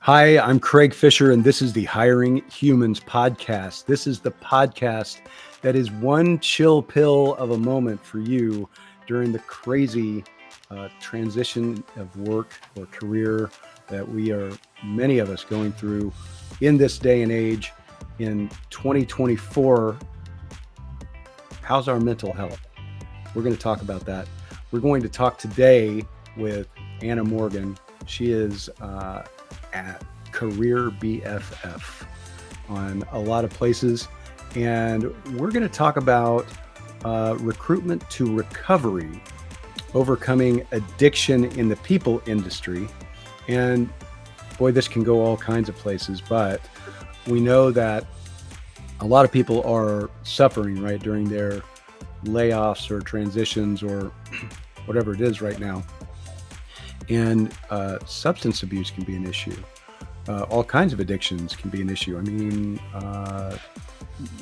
Hi, I'm Craig Fisher, and this is the Hiring Humans podcast. This is the podcast that is one chill pill of a moment for you during the crazy transition of work or career that many of us, going through in this day and age in 2024. How's our mental health? We're going to talk about that. We're going to talk today with Anna Morgan. She is at Career BFF on a lot of places, and we're going to talk about recruitment to recovery, overcoming addiction in the people industry. And boy, this can go all kinds of places, but we know that a lot of people are suffering right during their layoffs or transitions or whatever it is right now. And substance abuse can be an issue. All kinds of addictions can be an issue. I mean,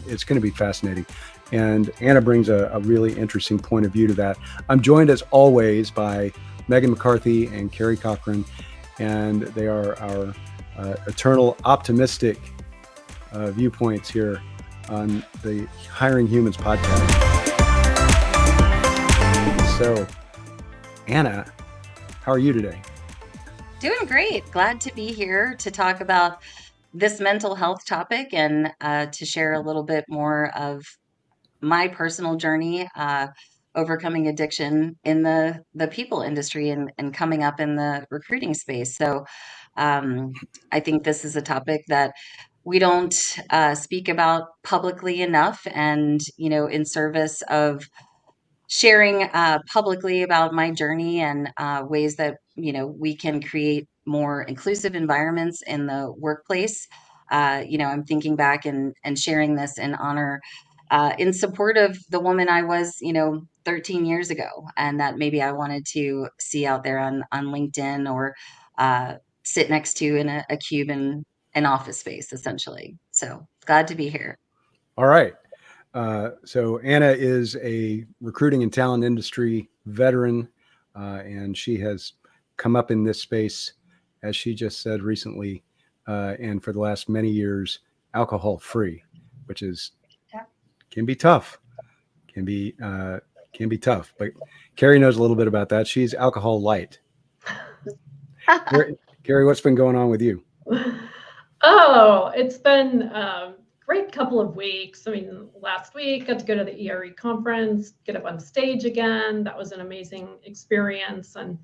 it's going to be fascinating. And Anna brings a really interesting point of view to that. I'm joined as always by Megan McCarthy and Carrie Corcoran, and they are our eternal optimistic viewpoints here on the Hiring Humans podcast. So, Anna, how are you today? Doing great. Glad to be here to talk about this mental health topic and to share a little bit more of my personal journey overcoming addiction in the people industry and coming up in the recruiting space. So I think this is a topic that we don't speak about publicly enough, and in service of sharing publicly about my journey and ways that we can create more inclusive environments in the workplace. I'm thinking back and sharing this in honor, in support of the woman I was 13 years ago, and that maybe I wanted to see out there on LinkedIn or sit next to in a cube in an office space, essentially. So glad to be here. All right. So Anna is a recruiting and talent industry veteran, and she has come up in this space, as she just said recently, and for the last many years, alcohol free, which can be tough. Can be tough. But Carrie knows a little bit about that. She's alcohol light. Carrie, what's been going on with you? Oh, it's been a great couple of weeks. I mean, last week got to go to the ERE conference, get up on stage again. That was an amazing experience. And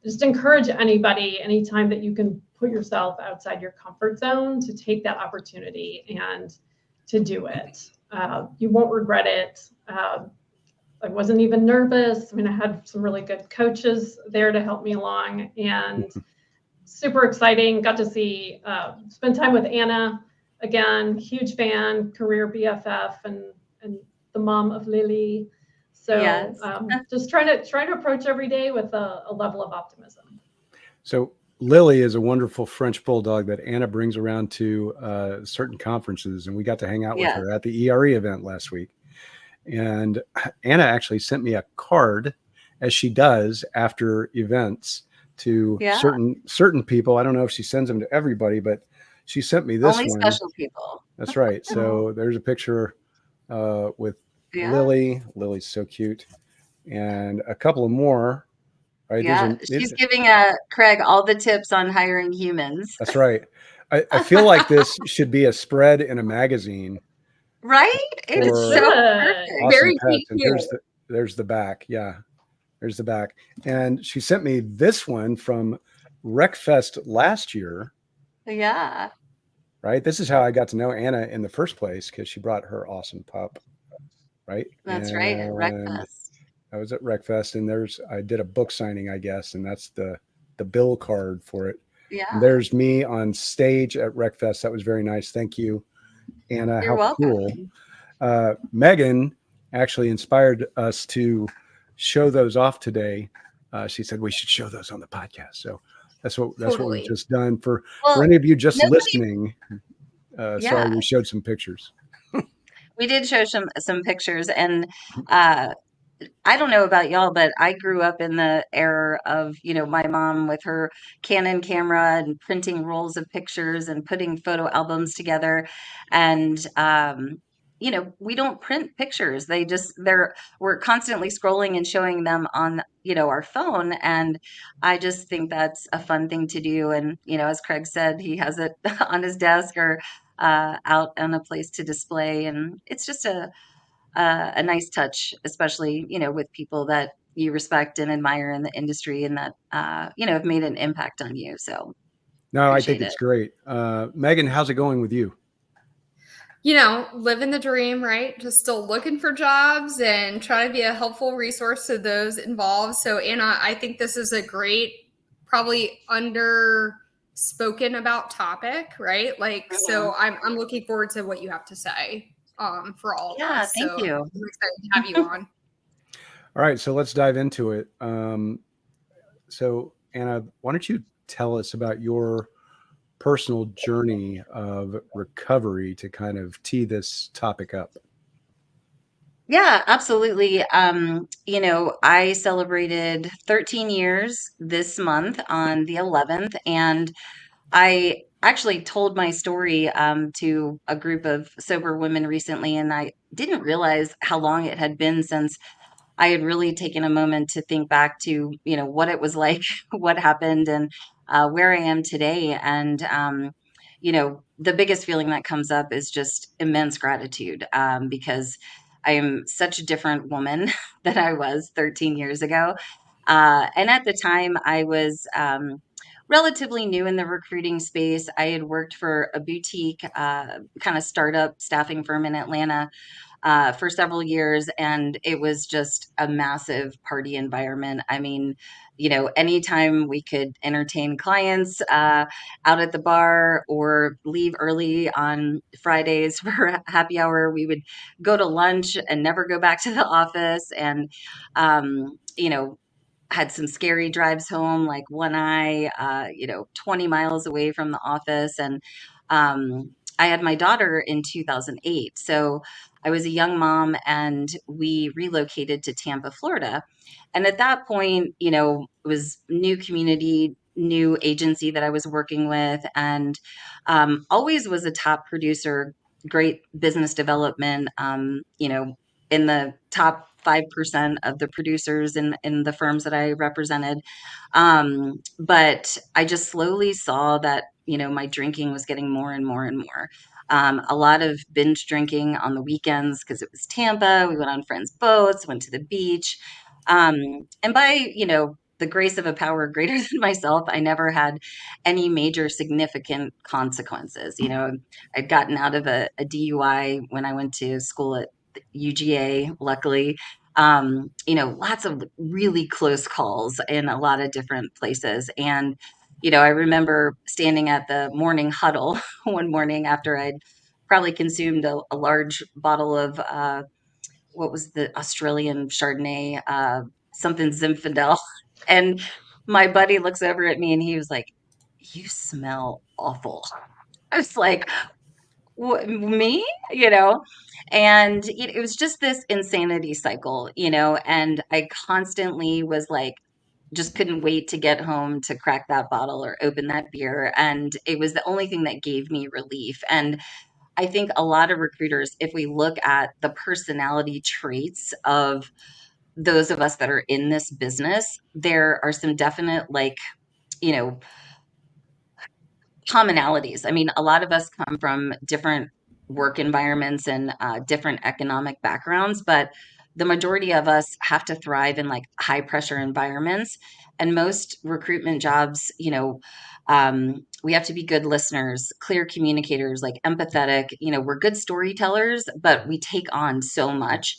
just encourage anybody, anytime that you can put yourself outside your comfort zone, to take that opportunity and to do it. You won't regret it. I wasn't even nervous. I mean, I had some really good coaches there to help me along, and super exciting. Got to spend time with Anna again. Huge fan, career BFF, and the mom of Lily. So yes. Just trying to approach every day with a level of optimism. So Lily is a wonderful French bulldog that Anna brings around to certain conferences, and we got to hang out with her at the ERE event last week. And Anna actually sent me a card, as she does after events, to certain people. I don't know if she sends them to everybody, but she sent me this Only one. Special people. That's right. So there's a picture with Lily. Lily's so cute, and a couple of more. Right? Yeah, she's giving Craig all the tips on hiring humans. That's right. I feel like this should be a spread in a magazine. Right? It's so perfect. Awesome Very pets. cute. And there's the back. Yeah, there's the back. And she sent me this one from RecFest last year. Yeah. Right. This is how I got to know Anna in the first place, because she brought her awesome pup. Right. That's right. At RecFest. I was at RecFest, and I did a book signing, I guess, and that's the bill card for it. Yeah. And there's me on stage at RecFest. That was very nice. Thank you, Anna. You're welcome. Cool. Megan actually inspired us to show those off today. She said we should show those on the podcast. So that's what we've just done. For any of you just listening, sorry, we showed some pictures. We did show some pictures, and I don't know about y'all, but I grew up in the era of, my mom with her Canon camera and printing rolls of pictures and putting photo albums together. And, we don't print pictures. We're constantly scrolling and showing them on, our phone. And I just think that's a fun thing to do. And, as Craig said, he has it on his desk or out on a place to display. And it's just a nice touch, especially, with people that you respect and admire in the industry and that, have made an impact on you. So No, I think appreciate it's it. great. Megan, how's it going with you? Living the dream, right? Just still looking for jobs and trying to be a helpful resource to those involved. So, Anna, I think this is a great, probably underspoken about topic, right? Mhm. I'm looking forward to what you have to say for all of Yeah, us. thank So you. I'm excited to have you on. All right, so let's dive into it. So, Anna, why don't you tell us about your personal journey of recovery to kind of tee this topic up? Yeah, absolutely. I celebrated 13 years this month on the 11th, and I actually told my story to a group of sober women recently, and I didn't realize how long it had been since I had really taken a moment to think back to, what it was like, what happened, and where I am today. And, the biggest feeling that comes up is just immense gratitude because I am such a different woman than I was 13 years ago. And at the time, I was relatively new in the recruiting space. I had worked for a boutique kind of startup staffing firm in Atlanta for several years, and it was just a massive party environment. I mean, anytime we could entertain clients out at the bar or leave early on Fridays for happy hour, we would go to lunch and never go back to the office. And, had some scary drives home, like One Eye, 20 miles away from the office. And I had my daughter in 2008. So I was a young mom and we relocated to Tampa, Florida. And at that point, it was new community, new agency that I was working with, and always was a top producer, great business development, in the top 5% of the producers in the firms that I represented. But I just slowly saw that, my drinking was getting more and more and more. A lot of binge drinking on the weekends because it was Tampa. We went on friends' boats, went to the beach. And by, the grace of a power greater than myself, I never had any major significant consequences. I'd gotten out of a DUI when I went to school at UGA, luckily. Lots of really close calls in a lot of different places. And, I remember standing at the morning huddle one morning after I'd probably consumed a large bottle of what was the Australian Chardonnay, something Zinfandel. And my buddy looks over at me and he was like, "You smell awful." I was like, me, and it was just this insanity cycle, and I constantly was like, just couldn't wait to get home to crack that bottle or open that beer. And it was the only thing that gave me relief. And I think a lot of recruiters, if we look at the personality traits of those of us that are in this business, there are some definite, like, you know, commonalities. I mean, a lot of us come from different work environments and different economic backgrounds, but the majority of us have to thrive in like high pressure environments. And most recruitment jobs, we have to be good listeners, clear communicators, like empathetic. We're good storytellers, but we take on so much.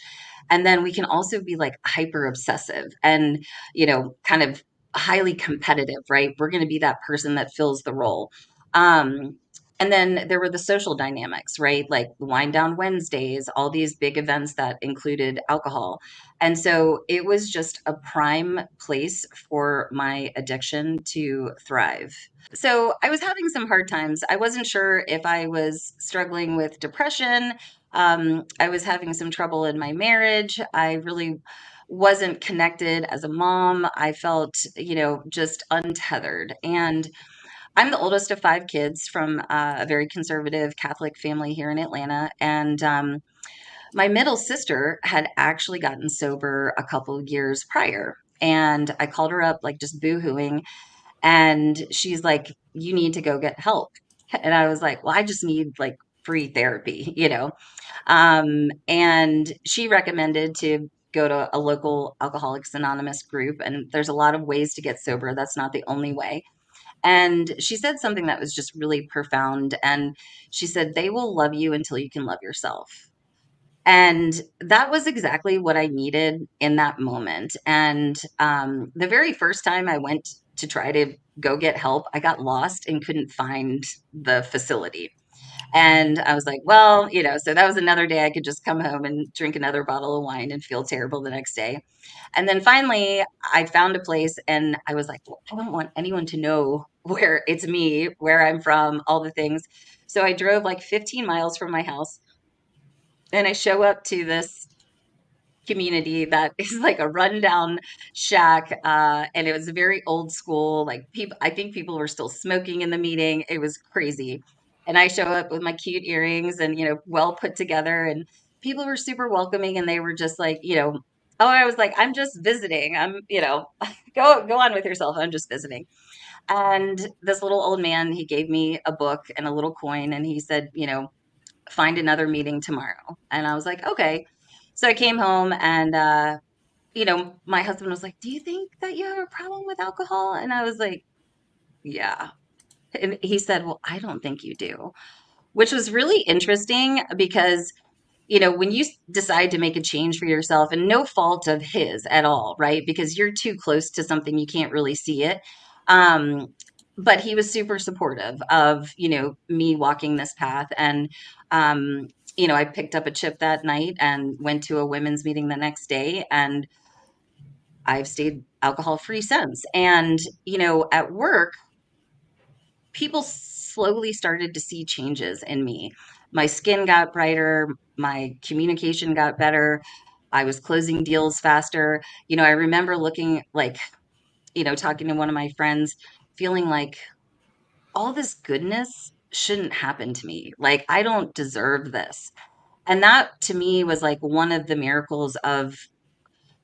And then we can also be like hyper obsessive and, kind of highly competitive, right? We're going to be that person that fills the role. um, and then there were the social dynamics, right? Like Wind Down Wednesdays, all these big events that included alcohol. And so it was just a prime place for my addiction to thrive. So I was having some hard times. I wasn't sure if I was struggling with depression. I was having some trouble in my marriage. I really wasn't connected as a mom. I felt, just untethered. And I'm the oldest of 5 kids from a very conservative Catholic family here in Atlanta. And my middle sister had actually gotten sober a couple of years prior. And I called her up, like just boohooing. And she's like, "You need to go get help." And I was like, "Well, I just need like free therapy." And she recommended to go to a local Alcoholics Anonymous group. And there's a lot of ways to get sober. That's not the only way. And she said something that was just really profound. And she said, "They will love you until you can love yourself." And that was exactly what I needed in that moment. And the very first time I went to try to go get help, I got lost and couldn't find the facility. And I was like, well, so that was another day I could just come home and drink another bottle of wine and feel terrible the next day. And then finally, I found a place and I was like, well, I don't want anyone to know where it's me, where I'm from, all the things. So I drove like 15 miles from my house and I show up to this community that is like a rundown shack, and it was very old school. Like people, I think people were still smoking in the meeting. It was crazy. And I show up with my cute earrings and well put together, and people were super welcoming, and they were just like, oh, I was like, I'm just visiting. I'm, go on with yourself. I'm just visiting. And this little old man, he gave me a book and a little coin, and he said, find another meeting tomorrow. And I was like, okay. So I came home and, my husband was like, "Do you think that you have a problem with alcohol?" And I was like, "Yeah." And he said, "Well, I don't think you do," which was really interesting because when you decide to make a change for yourself, and no fault of his at all, right? Because you're too close to something, you can't really see it. Um, but he was super supportive of, me walking this path. And, I picked up a chip that night and went to a women's meeting the next day. And I've stayed alcohol free since. And, at work, people slowly started to see changes in me. My skin got brighter, my communication got better, I was closing deals faster. I remember looking like, talking to one of my friends, feeling like all this goodness shouldn't happen to me. Like, I don't deserve this. And that to me was like one of the miracles of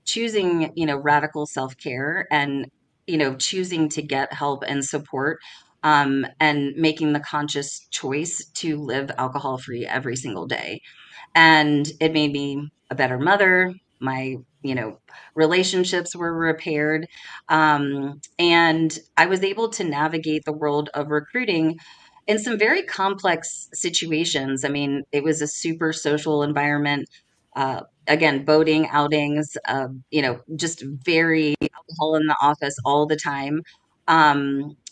choosing, radical self-care and, choosing to get help and support, and making the conscious choice to live alcohol free every single day. And it made me a better mother. My, relationships were repaired. And I was able to navigate the world of recruiting in some very complex situations. I mean, it was a super social environment. Again, boating outings, just very alcohol in the office all the time.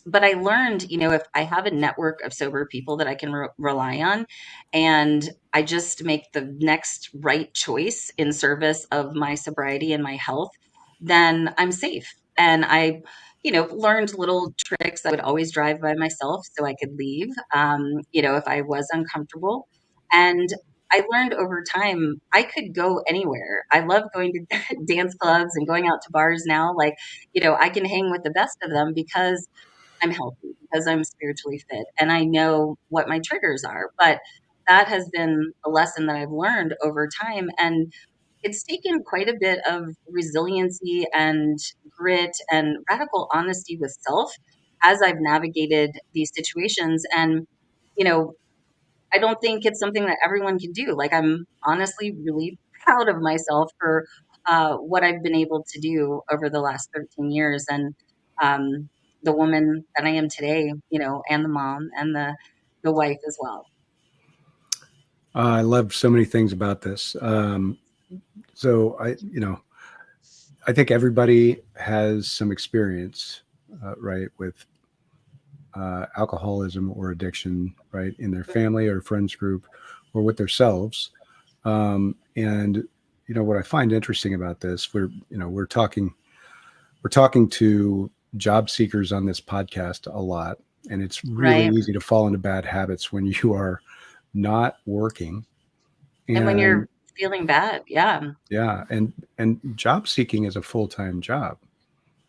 But I learned, if I have a network of sober people that I can rely on, and I just make the next right choice in service of my sobriety and my health, then I'm safe. And I, learned little tricks. I would always drive by myself so I could leave, if I was uncomfortable. And I learned over time I could go anywhere. I love going to dance clubs and going out to bars now. Like, I can hang with the best of them because I'm healthy, because I'm spiritually fit, and I know what my triggers are. But that has been a lesson that I've learned over time. And it's taken quite a bit of resiliency and grit and radical honesty with self as I've navigated these situations. And, you know, I don't think it's something that everyone can do. Like, I'm honestly really proud of myself for what I've been able to do over the last 13 years. And um, the woman that I am today, and the mom and the wife as well. I love so many things about this. So I think everybody has some experience, right, with alcoholism or addiction, right, in their family or friends group, or with themselves. And what I find interesting about this, we're talking to job seekers on this podcast a lot, and it's really Right. easy to fall into bad habits when you are not working. And when you're feeling bad. Yeah. Yeah. And job seeking is a full-time job,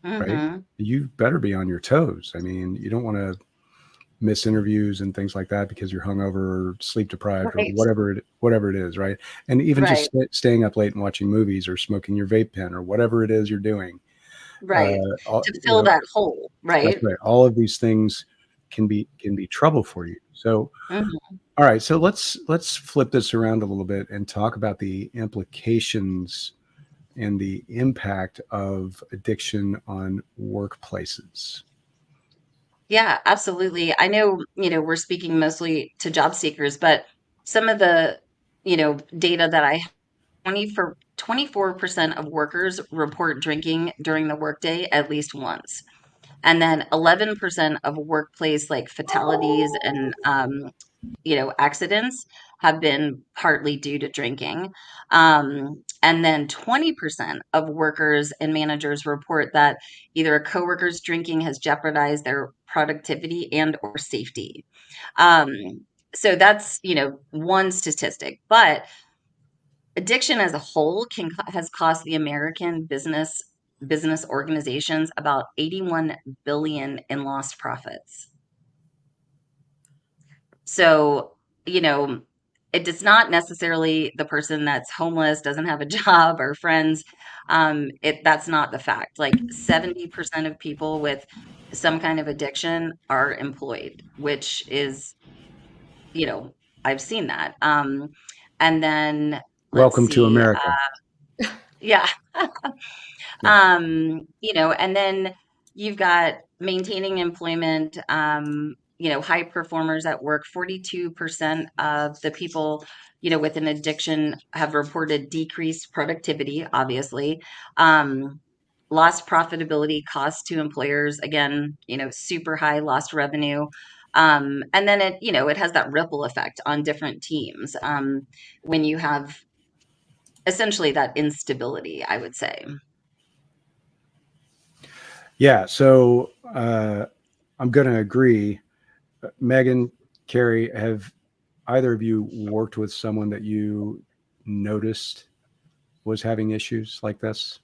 right? Hmm. You better be on your toes. I mean, you don't want to miss interviews and things like that because you're hungover or sleep deprived or Right. whatever it is, right? And even Right. just staying up late and watching movies or smoking your vape pen or whatever it is you're doing. Right. To You fill know, that hole. that's Right. right. All of these things can be trouble for you. So, Hmm. all right. So let's flip this around a little bit and talk about the implications and the impact of addiction on workplaces. Yeah, absolutely. I know, we're speaking mostly to job seekers, but some of the, data that I have, 24% of workers report drinking during the workday at least once. And then 11% of workplace like fatalities and accidents have been partly due to drinking. And then 20% of workers and managers report that either a coworker's drinking has jeopardized their productivity and or safety. Um, so that's, one statistic, but addiction as a whole has cost the American business organizations about 81 billion in lost profits. So, it does not necessarily the person that's homeless, doesn't have a job or friends. That's not the fact. Like 70% of people with some kind of addiction are employed, which is, you know, I've seen that. And then let's Welcome to see. America. Yeah. Yeah. And then you've got maintaining employment, high performers at work. 42% of the people, with an addiction have reported decreased productivity, obviously. Lost profitability costs to employers, again, super high lost revenue. And then it has that ripple effect on different teams when you have essentially that instability, I would say. Yeah. So I'm going to agree. Megan, Carrie, have either of you worked with someone that you noticed was having issues like this?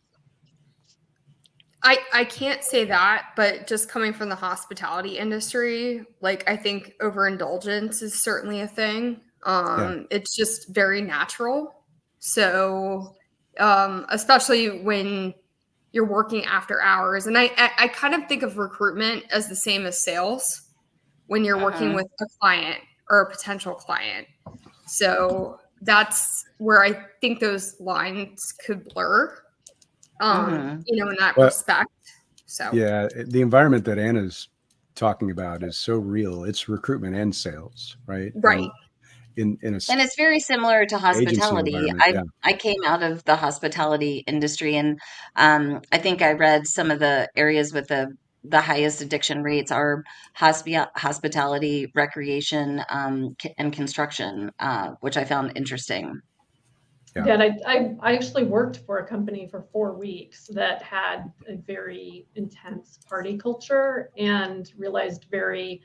I can't say that, but just coming from the hospitality industry, like I think overindulgence is certainly a thing. Yeah. It's just very natural. So, especially when you're working after hours, and I kind of think of recruitment as the same as sales when you're working Mhm. with a client or a potential client. So that's where I think those lines could blur. Mhm. In that Well, respect. So yeah, the environment that Anna's talking about is so real. It's recruitment and sales, right? right. And in a And it's very similar to agency hospitality. environment, yeah. I came out of the hospitality industry, and I think I read some of the areas with the highest addiction rates are hospitality, recreation, and construction, which I found interesting. Yeah. Yeah, and I actually worked for a company for 4 weeks that had a very intense party culture and realized very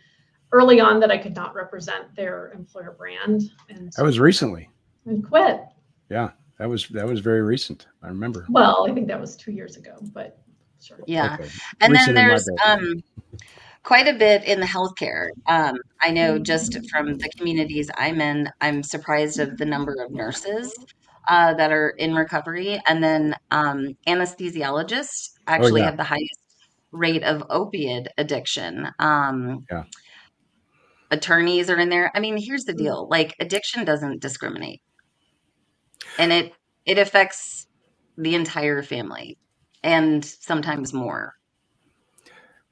early on that I could not represent their employer brand That was recently. and quit. Yeah. That was very recent. I remember. Well, I think that was 2 years ago, but sure. Yeah. Okay. And then Recent in my there's book. quite a bit in the healthcare. I know just from the communities I'm in, I'm surprised of the number of nurses that are in recovery. And then anesthesiologists Oh actually yeah. have the highest rate of opiate addiction. Yeah. Attorneys are in there. I mean, here's the deal, like addiction doesn't discriminate, and it affects the entire family and sometimes more.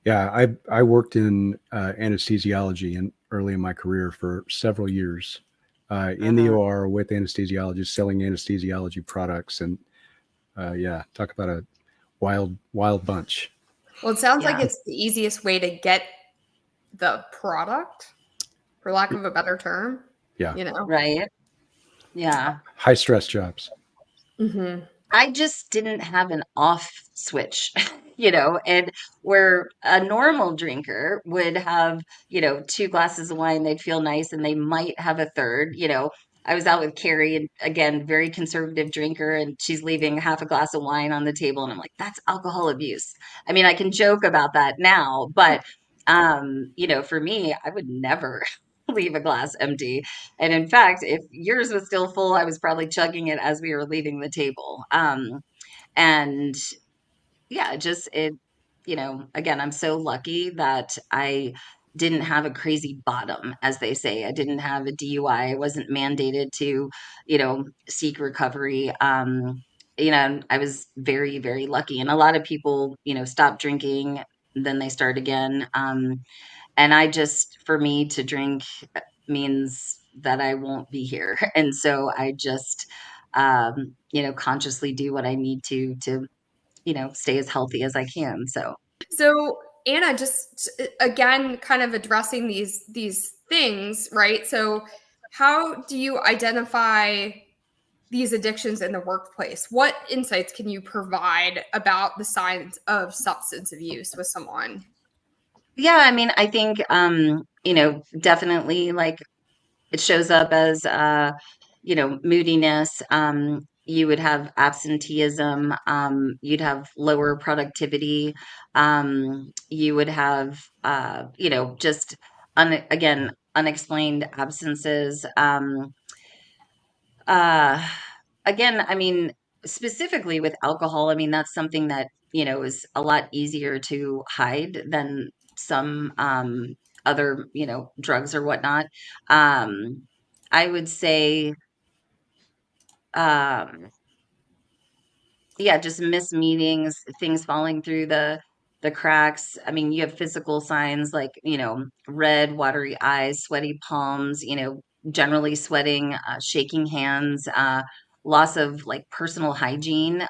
Yeah. I worked in anesthesiology and early in my career for several years in the Uh-huh. OR with anesthesiologists selling anesthesiology products. And yeah, talk about a wild bunch. Well, it sounds like Yeah. it's the easiest way to get the product, for lack of a better term. Yeah. Right. Yeah. High stress jobs. Mm-hmm. I just didn't have an off switch, and where a normal drinker would have, 2 glasses of wine, they'd feel nice and they might have a third, I was out with Carrie, and again, very conservative drinker, and she's leaving half a glass of wine on the table, and I'm like, that's alcohol abuse. I mean, I can joke about that now, but for me, I would never leave a glass empty. And in fact, if yours was still full, I was probably chugging it as we were leaving the table. And yeah, just it, again, I'm so lucky that I didn't have a crazy bottom, as they say. I didn't have a DUI. I wasn't mandated to, seek recovery. I was very, very lucky. And a lot of people, stop drinking, then they start again. And for me to drink means that I won't be here. And so I just, consciously do what I need to stay as healthy as I can. So Anna, just again, kind of addressing these things, right? So how do you identify these addictions in the workplace? What insights can you provide about the signs of substance abuse with someone? Yeah, I mean, I think, definitely like it shows up as, moodiness. You would have absenteeism. You'd have lower productivity. You would have, just again, unexplained absences. Uh, Again, I mean, specifically with alcohol, I mean, that's something that, is a lot easier to hide than some other, drugs or whatnot. Um, I would say, um, yeah, just missed meetings, things falling through the cracks. I mean, you have physical signs like, red, watery eyes, sweaty palms, generally sweating, shaking hands, loss of like personal hygiene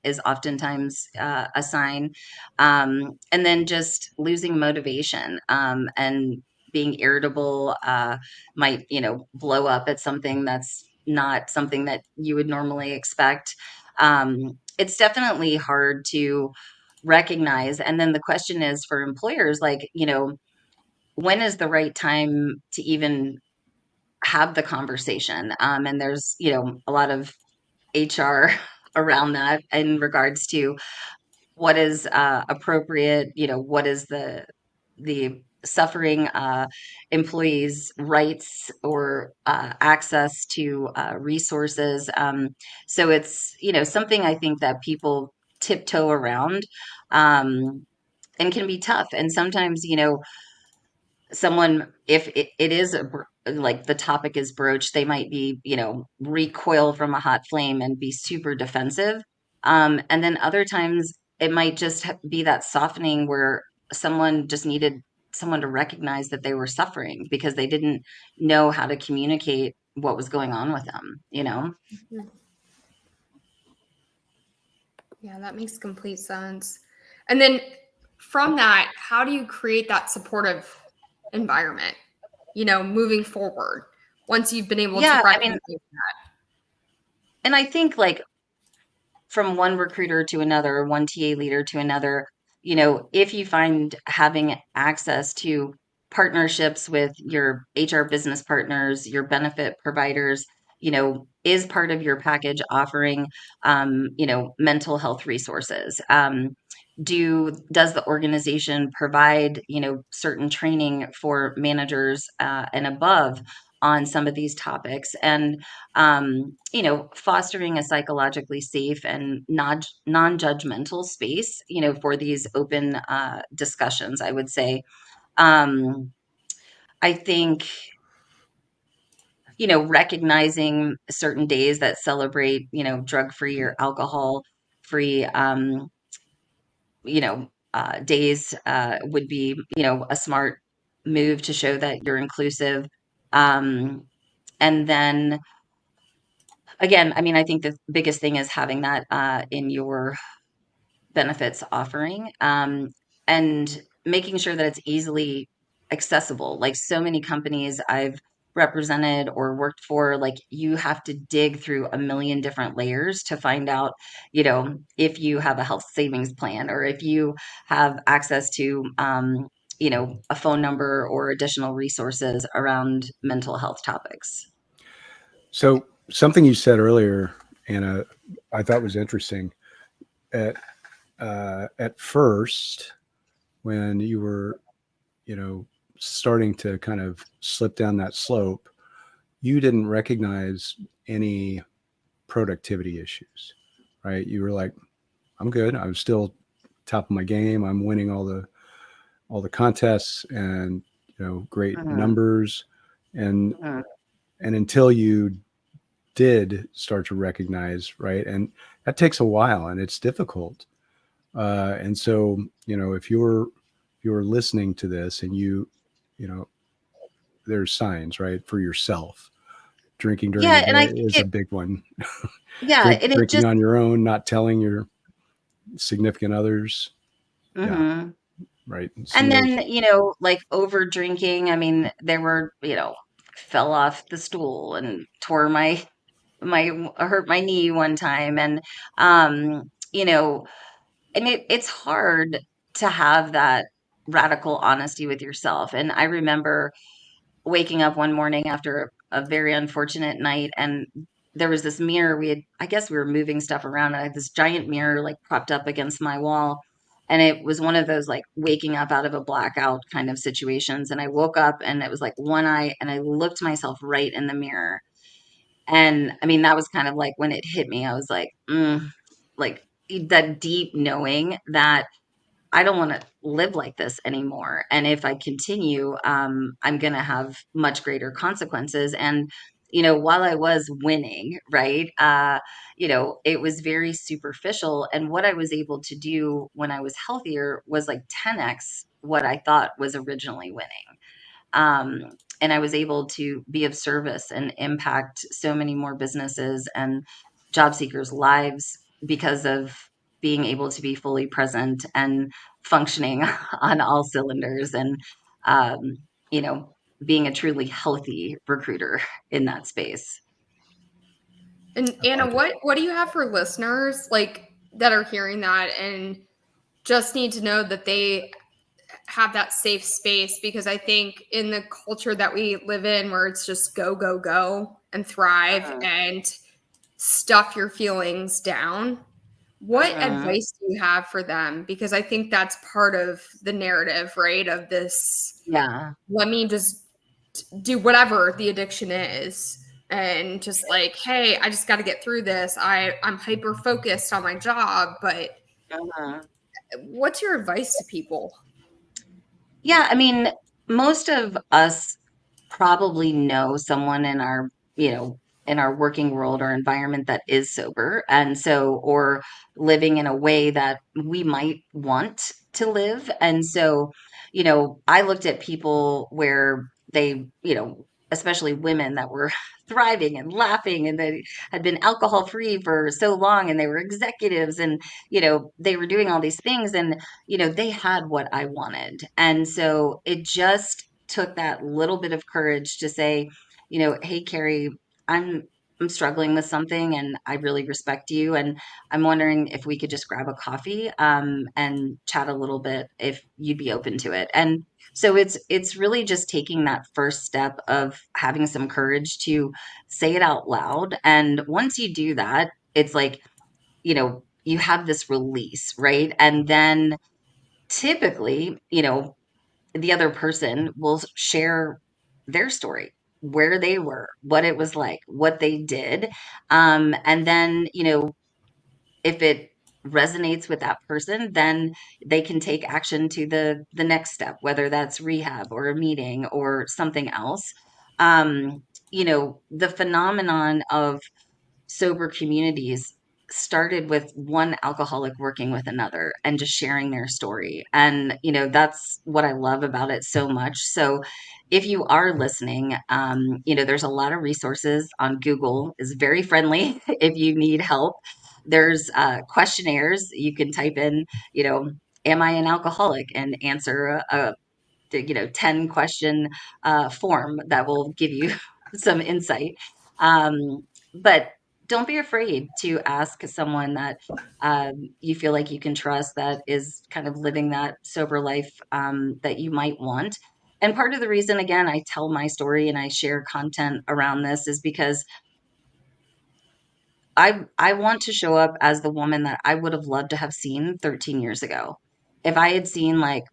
is oftentimes a sign. And then just losing motivation and being irritable might, blow up at something that's not something that you would normally expect. It's definitely hard to recognize. And then the question is for employers, like, when is the right time to even have the conversation? And there's, a lot of HR around that in regards to what is appropriate, what is the suffering employees' rights or access to resources. So it's something I think that people tiptoe around and can be tough. And sometimes someone if it is like the topic is broached, they might be recoil from a hot flame and be super defensive, and then other times it might just be that softening where someone just needed someone to recognize that they were suffering because they didn't know how to communicate what was going on with them. Yeah, that makes complete sense. And then from that, how do you create that supportive environment, moving forward once you've been able to Yeah, I recognize mean, that? and I think like from one recruiter to another, one TA leader to another, if you find having access to partnerships with your HR business partners, your benefit providers, is part of your package offering, mental health resources. Does the organization provide, certain training for managers and above on some of these topics? And fostering a psychologically safe and non-judgmental space, for these open discussions, I would say. I think, recognizing certain days that celebrate, drug-free or alcohol-free, days would be, a smart move to show that you're inclusive. And then again, I mean, I think the biggest thing is having that in your benefits offering, and making sure that it's easily accessible. Like so many companies I've represented or worked for, like you have to dig through a million different layers to find out, if you have a health savings plan or if you have access to, a phone number or additional resources around mental health topics. So something you said earlier, Anna, I thought was interesting. At first, when you were, you know, starting to kind of slip down that slope, you didn't recognize any productivity issues, right? You were like, I'm good. I'm still top of my game. I'm winning all the contests and great Mhm, numbers, and mhm. until you did start to recognize, right, and that takes a while and it's difficult. And so if you're listening to this and you know there's signs, right, for yourself. Drinking during the Yeah, and I day think is a big one. yeah, and it Drinking just on your own, not telling your significant others. Yeah, mhm. right. Some And of those. then, like over drinking, I mean, there were, fell off the stool and tore hurt my knee one time. And, um, you know, and it's hard to have that radical honesty with yourself. And I remember waking up one morning after a very unfortunate night, and there was this mirror. I guess we were moving stuff around, and I had this giant mirror like propped up against my wall. And it was one of those like waking up out of a blackout kind of situations. And I woke up and it was like one eye, and I looked myself right in the mirror. And I mean, that was kind of like when it hit me. I was like that deep knowing that I don't want to live like this anymore. And if I continue, I'm going to have much greater consequences. And, while I was winning, right, it was very superficial. And what I was able to do when I was healthier was like 10x what I thought was originally winning. Um, and I was able to be of service and impact so many more businesses and job seekers' lives because of being able to be fully present and functioning on all cylinders and, um, you know, being a truly healthy recruiter in that space. And I Anna, like it. what do you have for listeners like that are hearing that and just need to know that they have that safe space? Because I think in the culture that we live in where it's just go, go, go and thrive Mhm, and stuff your feelings down, what mhm. advice do you have for them? Because I think that's part of the narrative, right? Of this, Yeah. let me just do whatever the addiction is and just like, hey, I just got to get through this. I'm hyper focused on my job, but Mhm. what's your advice to people? Yeah, I mean, most of us probably know someone in our working world or environment that is sober. And so, or living in a way that we might want to live. And so, I looked at people where they, especially women that were thriving and laughing and they had been alcohol free for so long and they were executives and, they were doing all these things. And they had what I wanted. And so it just took that little bit of courage to say, hey, Carrie, I'm I'm struggling with something and I really respect you. And I'm wondering if we could just grab a coffee and chat a little bit if you'd be open to it. And so it's really just taking that first step of having some courage to say it out loud. And once you do that, it's like, you have this release, right? And then typically, the other person will share their story, where they were, what it was like, what they did. And then, if it resonates with that person, then they can take action to the next step, whether that's rehab or a meeting or something else. The phenomenon of sober communities started with one alcoholic working with another and just sharing their story. And, that's what I love about it so much. So if you are listening, there's a lot of resources on Google is very friendly if you need help. There's questionnaires you can type in, am I an alcoholic and answer a 10 question form that will give you some insight. But don't be afraid to ask someone that you feel like you can trust that is kind of living that sober life that you might want. And part of the reason, again, I tell my story and I share content around this is because I want to show up as the woman that I would have loved to have seen 13 years ago. If I had seen like,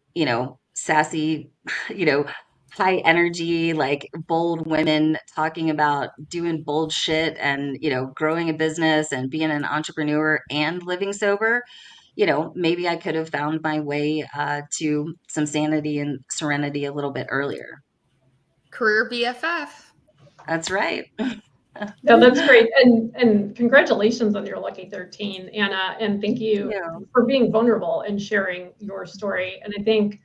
sassy, you know, high energy, like bold women talking about doing bold shit and, growing a business and being an entrepreneur and living sober, maybe I could have found my way to some sanity and serenity a little bit earlier. Career BFF. That's right. No, that's great. And congratulations on your lucky 13, Anna. And thank you Yeah. for being vulnerable and sharing your story. And I think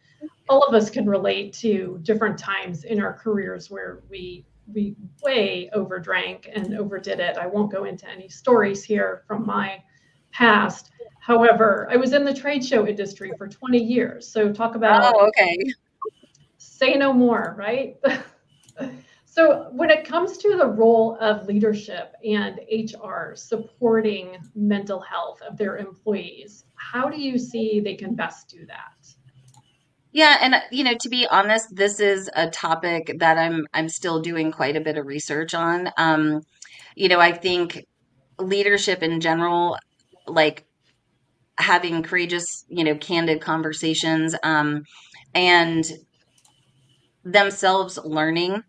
all of us can relate to different times in our careers where we way overdrank and overdid it. I won't go into any stories here from my past. However, I was in the trade show industry for 20 years. So talk about Oh, okay. say no more, right? So when it comes to the role of leadership and HR supporting mental health of their employees, how do you see they can best do that? Yeah, and to be honest, this is a topic that I'm still doing quite a bit of research on. I think leadership in general, like having courageous, candid conversations, and themselves learning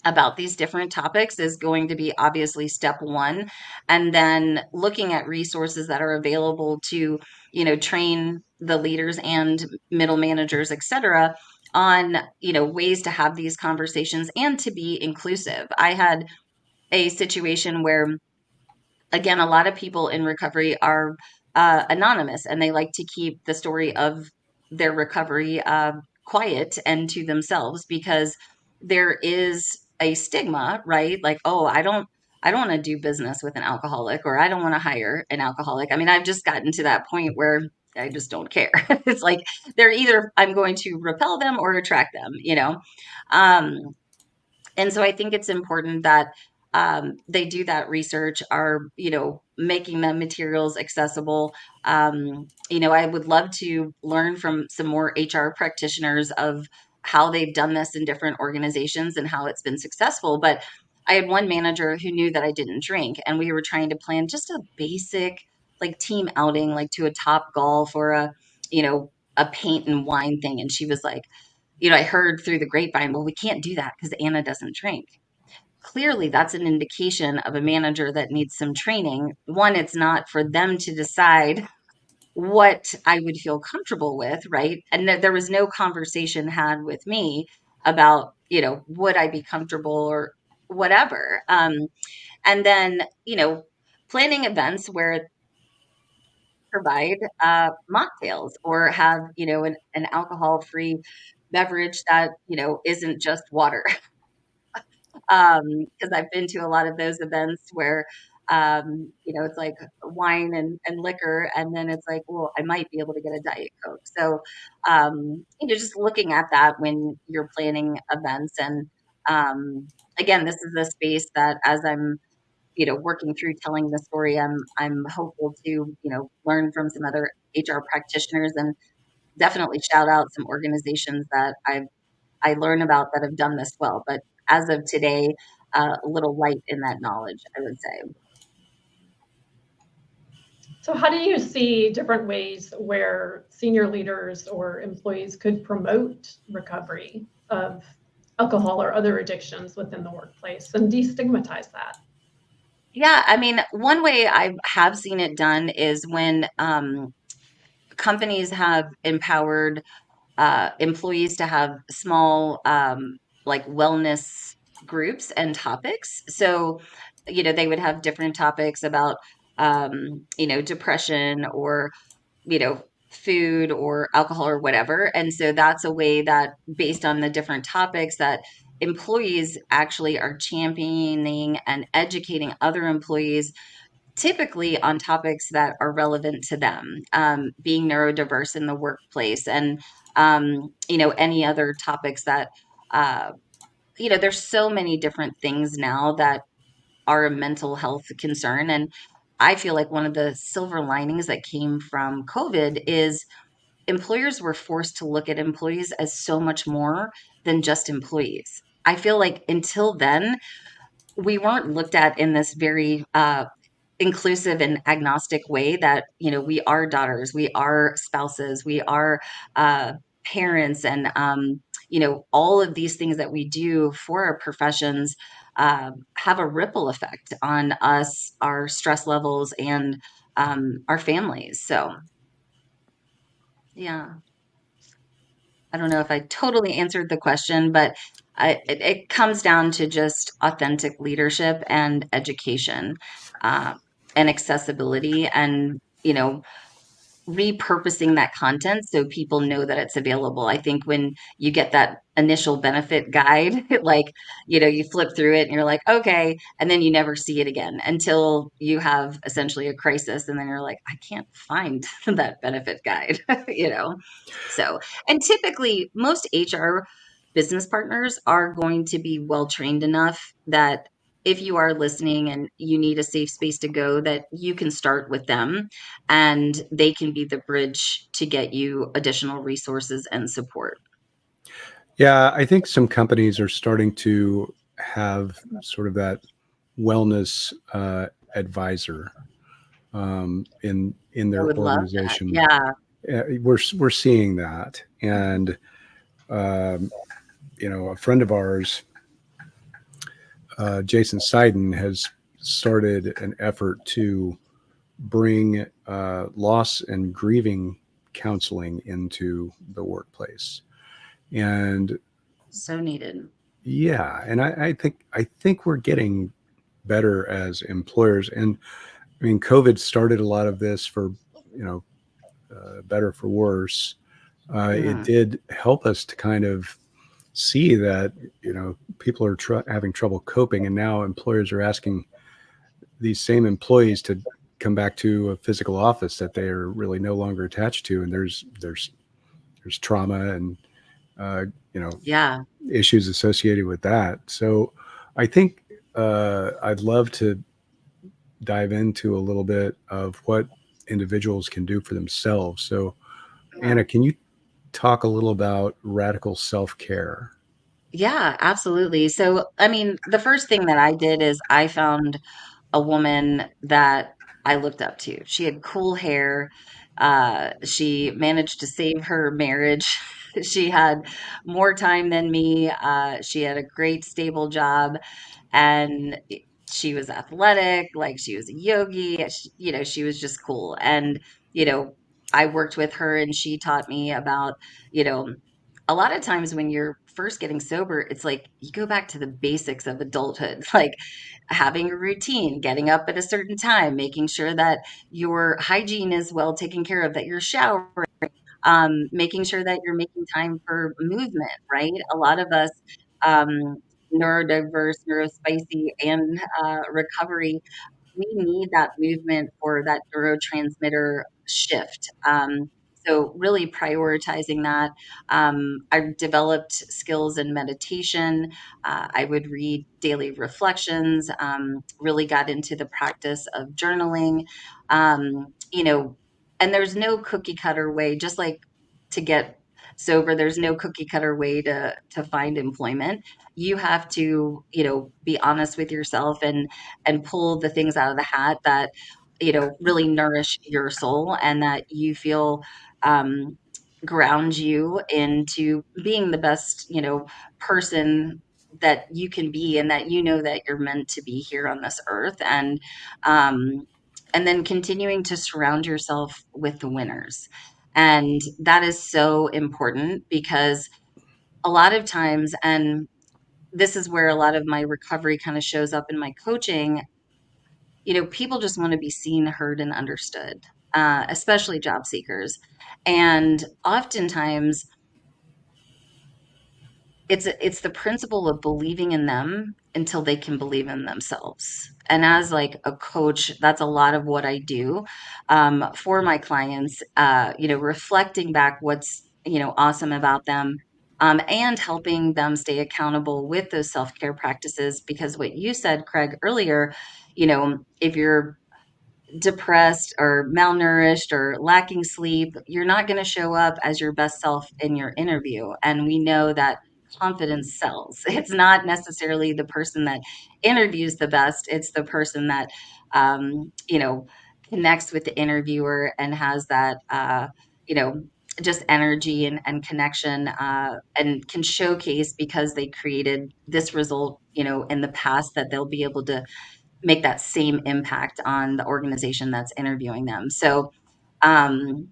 about these different topics is going to be obviously step one. And then looking at resources that are available to, train the leaders and middle managers, et cetera, on, ways to have these conversations and to be inclusive. I had a situation where, again, a lot of people in recovery are anonymous and they like to keep the story of their recovery quiet and to themselves because there is a stigma, right? Like, oh, I don't want to do business with an alcoholic, or I don't want to hire an alcoholic. I mean, I've just gotten to that point where I just don't care. It's like they're either I'm going to repel them or attract them. Um, and so I think it's important that they do that research, are, making the materials accessible. I would love to learn from some more HR practitioners of how they've done this in different organizations and how it's been successful. But I had one manager who knew that I didn't drink, and we were trying to plan just a basic like team outing, like to a Top Golf or a paint and wine thing. And she was like, I heard through the grapevine, well, we can't do that because Anna doesn't drink. Clearly, that's an indication of a manager that needs some training. One, it's not for them to decide what I would feel comfortable with, right? And there was no conversation had with me about, would I be comfortable or whatever. And then, planning events where provide mocktails or have, an alcohol-free beverage that, isn't just water. Because I've been to a lot of those events where, it's like wine and liquor, and then it's like, well, I might be able to get a Diet Coke. So, just looking at that when you're planning events. And again, this is a space that as I'm, working through telling the story, I'm hopeful to, learn from some other HR practitioners and definitely shout out some organizations that I learn about that have done this well. But as of today, a little light in that knowledge, I would say. So how do you see different ways where senior leaders or employees could promote recovery of alcohol or other addictions within the workplace and destigmatize that? Yeah, I mean, one way I have seen it done is when companies have empowered employees to have small, like wellness groups and topics. So, they would have different topics about, depression or, food or alcohol or whatever. And so that's a way that, based on the different topics, that employees actually are championing and educating other employees typically on topics that are relevant to them, being neurodiverse in the workplace and, any other topics that, uh, there's so many different things now that are a mental health concern. And I feel like one of the silver linings that came from COVID is employers were forced to look at employees as so much more than just employees. I feel like until then, we weren't looked at in this very inclusive and agnostic way that, we are daughters, we are spouses, we are uh, parents, and, all of these things that we do for our professions have a ripple effect on us, our stress levels, and our families. So, yeah. I don't know if I totally answered the question, but it comes down to just authentic leadership and education, uh, and accessibility, and, repurposing that content so people know that it's available. I think when you get that initial benefit guide, like, you flip through it and you're like, okay, and then you never see it again until you have essentially a crisis. And then you're like, I can't find that benefit guide, you know? So, and typically most HR business partners are going to be well trained enough that if you are listening and you need a safe space to go, that you can start with them and they can be the bridge to get you additional resources and support. Yeah, I think some companies are starting to have sort of that wellness advisor in I their would love that. organization. Yeah. We're seeing that, and um, a friend of ours, Jason Seiden, has started an effort to bring loss and grieving counseling into the workplace. And So needed. yeah, and I think we're getting better as employers. And I mean, COVID started a lot of this for you know better for worse. It Mhm. did help us to kind of see that people are having trouble coping, and now employers are asking these same employees to come back to a physical office that they are really no longer attached to, and there's trauma and uh, you know Yeah. issues associated with that. So I think I'd love to dive into a little bit of what individuals can do for themselves. So Yeah. Anna, can you talk a little about radical self-care? Yeah, absolutely. So, I mean, the first thing that I did is I found a woman that I looked up to. She had cool hair. She managed to save her marriage. She had more time than me. She had a great, stable job, and she was athletic, like she was a yogi. She was just cool. And, you know, I worked with her and she taught me about, you know, a lot of times when you're first getting sober, it's like you go back to the basics of adulthood, like having a routine, getting up at a certain time, making sure that your hygiene is well taken care of, that you're showering, making sure that you're making time for movement, right? A lot of us, um, neurodiverse, neurospicy, and recovery, we need that movement for that neurotransmitter shift. So really prioritizing that. I developed skills in meditation. I would read daily reflections, really got into the practice of journaling. You know, and there's no cookie cutter way, just like to get sober, there's no cookie cutter way to find employment. You have to, be honest with yourself and pull the things out of the hat that really nourish your soul and that you feel um, ground you into being the best person that you can be, and that that you're meant to be here on this earth. Um, and then continuing to surround yourself with the winners, and that is so important because a lot of times, and this is where a lot of my recovery kind of shows up in my coaching, people just want to be seen, heard, and understood, especially job seekers. And oftentimes, it's the principle of believing in them until they can believe in themselves. And as like a coach, that's a lot of what I do for my clients. Reflecting back what's awesome about them. And helping them stay accountable with those self-care practices, because what you said, Craig, earlier, if you're depressed or malnourished or lacking sleep, you're not going to show up as your best self in your interview. And we know that confidence sells. It's not necessarily the person that interviews the best. It's the person that, you know, connects with the interviewer and has that, you know, just energy and connection, and can showcase because they created this result, you know, in the past, that they'll be able to make that same impact on the organization that's interviewing them. So, um,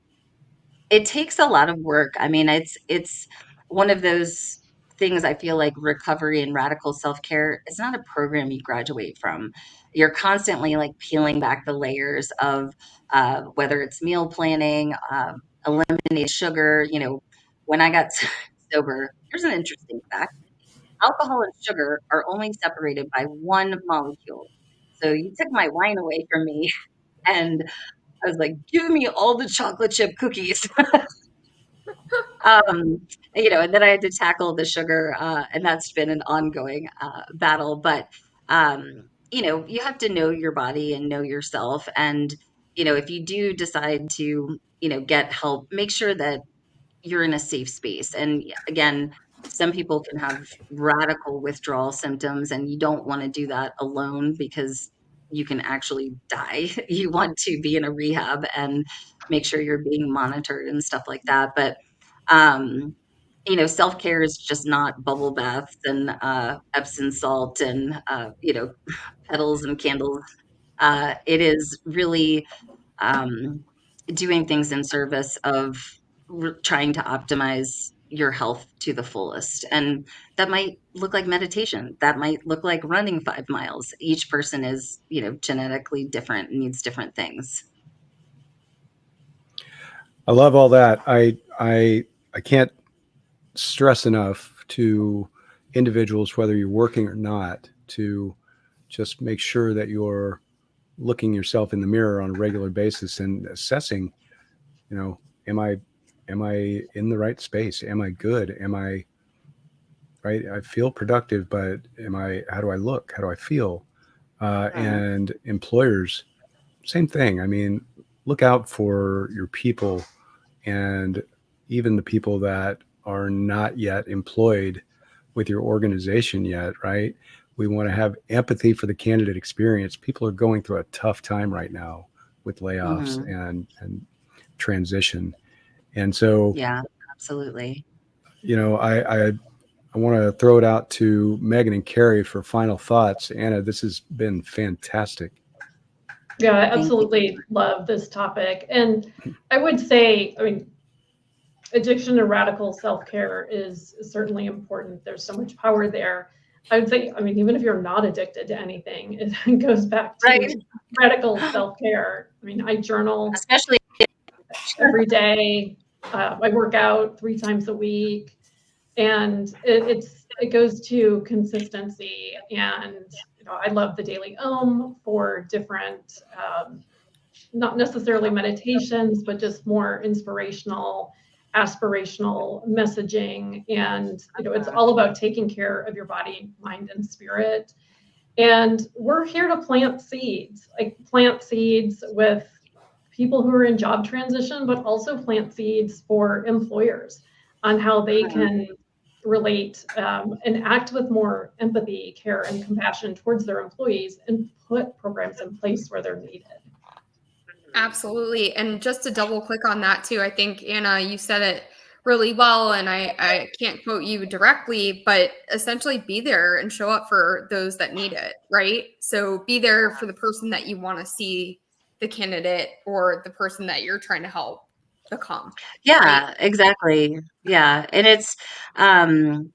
it takes a lot of work. I mean, it's one of those things. I feel like recovery and radical self-care is not a program you graduate from. You're constantly like peeling back the layers of, whether it's meal planning, eliminate sugar. You know, when I got sober, here's an interesting fact. Alcohol and sugar are only separated by one molecule. So you took my wine away from me, and I was like, "Give me all the chocolate chip cookies." Um, you know, and then I had to tackle the sugar, and that's been an ongoing battle. But you know, you have to know your body and know yourself. And you know, if you do decide to, you know, get help, make sure that you're in a safe space. And again, some people can have radical withdrawal symptoms, and you don't want to do that alone because you can actually die. You want to be in a rehab and make sure you're being monitored and stuff like that. But um, you know, self-care is just not bubble baths and Epsom salt and you know, petals and candles. It is really um, doing things in service of trying to optimize your health to the fullest. And that might look like meditation. That might look like running 5 miles. Each person is, you know, genetically different, needs different things. I love all that. I can't stress enough to individuals, whether you're working or not, to just make sure that you're looking yourself in the mirror on a regular basis and assessing, you know, am I in the right space? Am I good? Am I right? I feel productive, but how do I look? How do I feel? And employers, same thing. I mean, look out for your people, and even the people that are not yet employed with your organization yet, right? We want to have empathy for the candidate experience. People are going through a tough time right now with layoffs Hmm. and transition. And so, Yeah, absolutely. you know, I want to throw it out to Megan and Carrie for final thoughts. Anna, this has been fantastic. Yeah, I Thank you. absolutely love this topic. And I would say, I mean, addiction to radical self-care is certainly important. There's so much power there. I would say, I mean, even if you're not addicted to anything, it goes back Right. to radical self-care. I mean, I journal Especially, every day. I work out 3 times a week, and it goes to consistency. And you know, I love the daily for different, not necessarily meditations, but just more inspirational, aspirational messaging. And you know, it's all about taking care of your body, mind, and spirit. And we're here to plant seeds, like plant seeds with people who are in job transition, but also plant seeds for employers on how they can relate, and act with more empathy, care, and compassion towards their employees, and put programs in place where they're needed. Absolutely. And just to double click on that too, I think, Anna, you said it really well. And I can't quote you directly, but essentially be there and show up for those that need it, right? So be there for the person that you want to see the candidate or the person that you're trying to help become. Right? yeah, exactly. Yeah. And it's, um,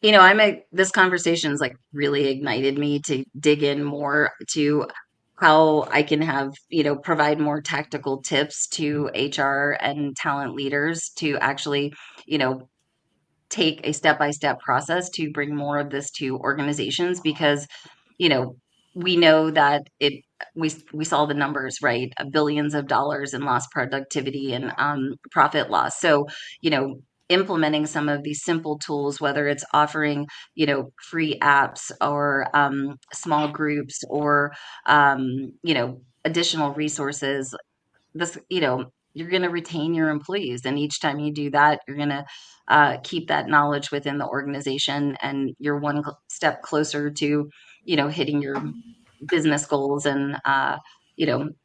you know, this conversation's like really ignited me to dig in more to how I can have, you know, provide more tactical tips to HR and talent leaders to actually, you know, take a step-by-step process to bring more of this to organizations. Because you know, we know that we saw the numbers, right? Billions of dollars in lost productivity and profit loss. So you know, implementing some of these simple tools, whether it's offering, you know, free apps or small groups or you know, additional resources, this, you know, you're going to retain your employees. And each time you do that, you're going to keep that knowledge within the organization, and you're one step closer to, hitting your business goals and,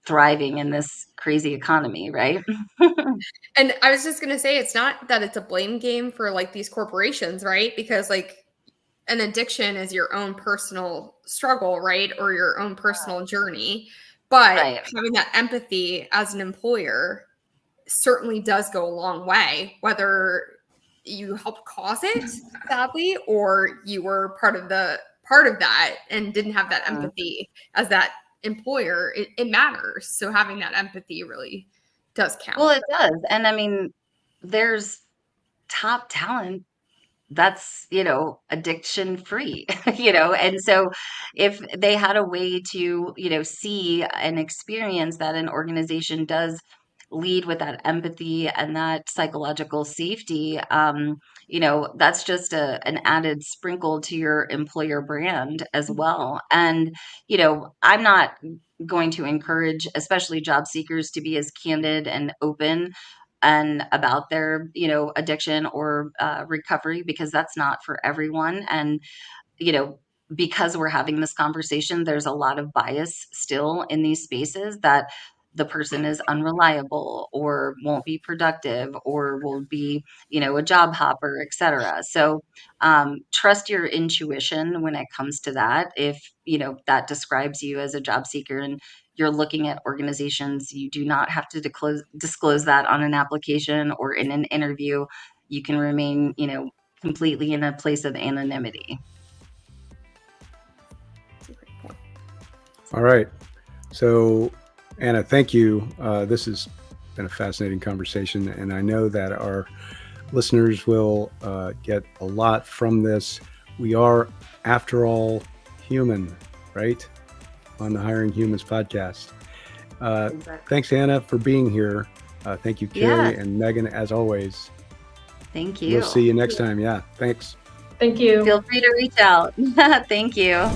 thriving in this crazy economy, right? And I was just gonna say, it's not that it's a blame game for like these corporations, right? Because like an addiction is your own personal struggle, right? Or your own personal journey. But Right. having that empathy as an employer certainly does go a long way, whether you helped cause it, sadly, or you were part of that and didn't have that empathy as that employer. It matters. So having that empathy really does count. Well, it does. And I mean, there's top talent that's, addiction free, and so if they had a way to, see and experience that an organization does lead with that empathy and that psychological safety, that's just an added sprinkle to your employer brand as well. And, I'm not going to encourage, especially job seekers, to be as candid and open and about their, addiction or recovery, because that's not for everyone. And, you know, because we're having this conversation, there's a lot of bias still in these spaces, that the person is unreliable or won't be productive or will be, a job hopper, etc. So trust your intuition when it comes to that. If, that describes you as a job seeker and you're looking at organizations, you do not have to disclose that on an application or in an interview. You can remain, completely in a place of anonymity. All right. So, Anna, thank you. This has been a fascinating conversation, and I know that our listeners will get a lot from this. We are, after all, human, right? On the Hiring Humans podcast. Exactly. Thanks, Anna, for being here. Thank you, Carrie and Megan, as always. Thank you. We'll see you next time. Yeah, thanks. Thank you. Feel free to reach out. Thank you.